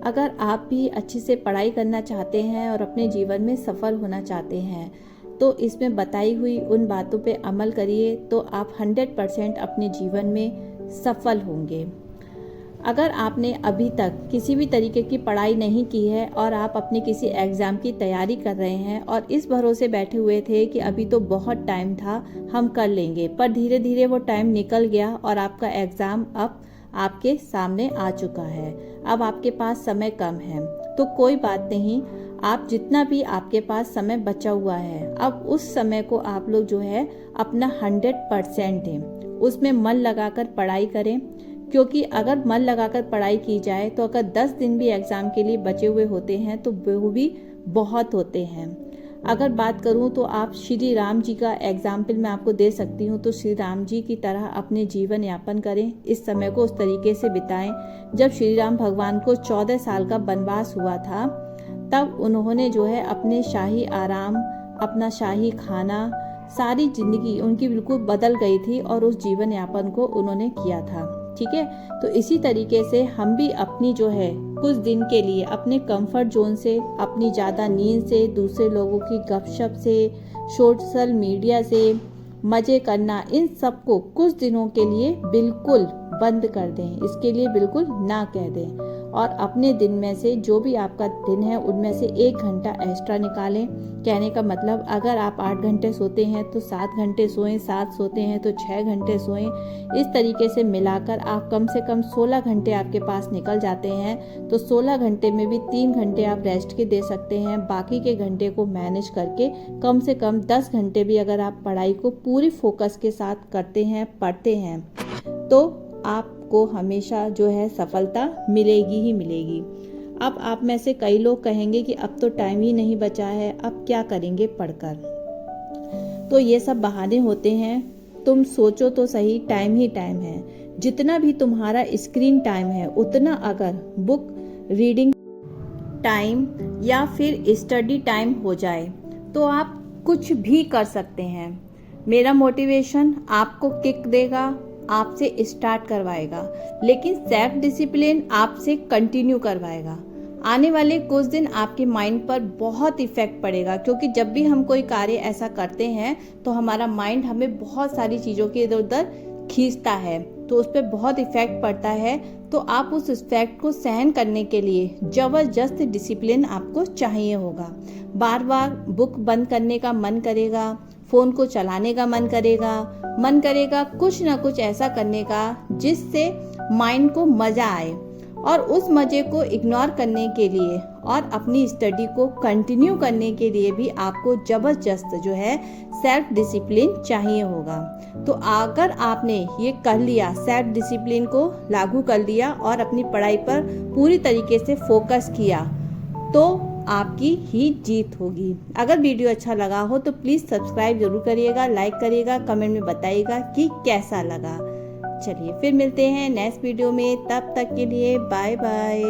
अगर आप भी अच्छे से पढ़ाई करना चाहते हैं और अपने जीवन में सफल होना चाहते हैं तो इसमें बताई हुई उन बातों पे अमल करिए तो आप 100% अपने जीवन में सफल होंगे। अगर आपने अभी तक किसी भी तरीके की पढ़ाई नहीं की है और आप अपने किसी एग्ज़ाम की तैयारी कर रहे हैं और इस भरोसे बैठे हुए थे कि अभी तो बहुत टाइम था, हम कर लेंगे, पर धीरे धीरे वो टाइम निकल गया और आपका एग्ज़ाम अब आपके सामने आ चुका है, अब आपके पास समय कम है, तो कोई बात नहीं। आप जितना भी आपके पास समय बचा हुआ है, अब उस समय को आप लोग जो है अपना 100% दें, उसमें मन लगाकर पढ़ाई करें। क्योंकि अगर मन लगाकर पढ़ाई की जाए तो अगर 10 दिन भी एग्ज़ाम के लिए बचे हुए होते हैं तो वो भी बहुत होते हैं। अगर बात करूं तो आप श्री राम जी का एग्जाम्पल मैं आपको दे सकती हूं, तो श्री राम जी की तरह अपने जीवन यापन करें, इस समय को उस तरीके से बिताएं। जब श्री राम भगवान को 14 साल का वनवास हुआ था तब उन्होंने जो है अपने शाही आराम, अपना शाही खाना, सारी जिंदगी उनकी बिल्कुल बदल गई थी और उस जीवन यापन को उन्होंने किया था। ठीक है, तो इसी तरीके से हम भी अपनी जो है कुछ दिन के लिए अपने कंफर्ट जोन से, अपनी ज़्यादा नींद से, दूसरे लोगों की गपशप से, सोशल मीडिया से मज़े करना, इन सबको कुछ दिनों के लिए बिल्कुल बंद कर दें, इसके लिए बिल्कुल ना कह दें और अपने दिन में से जो भी आपका दिन है उनमें से 1 घंटा एक्स्ट्रा निकालें। कहने का मतलब अगर आप 8 घंटे सोते हैं तो 7 घंटे सोएं, 7 सोते हैं तो 6 घंटे सोएं। इस तरीके से मिलाकर आप कम से कम 16 घंटे आपके पास निकल जाते हैं, तो 16 घंटे में भी 3 घंटे आप रेस्ट के दे सकते हैं। बाकी के घंटे को मैनेज करके कम से कम 10 घंटे भी अगर आप पढ़ाई को पूरी फोकस के साथ करते हैं, पढ़ते हैं, तो आपको हमेशा जो है सफलता मिलेगी ही मिलेगी। अब आप में से कई लोग कहेंगे कि अब तो टाइम ही नहीं बचा है, अब क्या करेंगे पढ़कर। तो ये सब बहाने होते हैं। तुम सोचो तो सही, टाइम ही टाइम है। जितना भी तुम्हारा स्क्रीन टाइम है उतना अगर बुक रीडिंग टाइम या फिर स्टडी टाइम हो जाए तो आप कुछ भी कर सकते हैं। मेरा मोटिवेशन आपको किक देगा, आपसे स्टार्ट करवाएगा, लेकिन सेल्फ डिसिप्लिन आपसे कंटिन्यू करवाएगा। आने वाले कुछ दिन आपके माइंड पर बहुत इफेक्ट पड़ेगा, क्योंकि जब भी हम कोई कार्य ऐसा करते हैं तो हमारा माइंड हमें बहुत सारी चीज़ों के इधर उधर खींचता है, तो उस पर बहुत इफेक्ट पड़ता है। तो आप उस इफेक्ट को सहन करने के लिए ज़बरदस्त डिसिप्लिन आपको चाहिए होगा। बार बार बुक बंद करने का मन करेगा, फ़ोन को चलाने का मन करेगा कुछ ना कुछ ऐसा करने का जिससे माइंड को मज़ा आए, और उस मज़े को इग्नोर करने के लिए और अपनी स्टडी को कंटिन्यू करने के लिए भी आपको ज़बरदस्त जो है सेल्फ डिसिप्लिन चाहिए होगा। तो अगर आपने ये कर लिया, सेल्फ डिसिप्लिन को लागू कर लिया और अपनी पढ़ाई पर पूरी तरीके से फोकस किया, तो आपकी ही जीत होगी। अगर वीडियो अच्छा लगा हो तो प्लीज़ सब्सक्राइब जरूर करिएगा, लाइक करिएगा, कमेंट में बताइएगा कि कैसा लगा। चलिए फिर मिलते हैं नेक्स्ट वीडियो में, तब तक के लिए बाय बाय।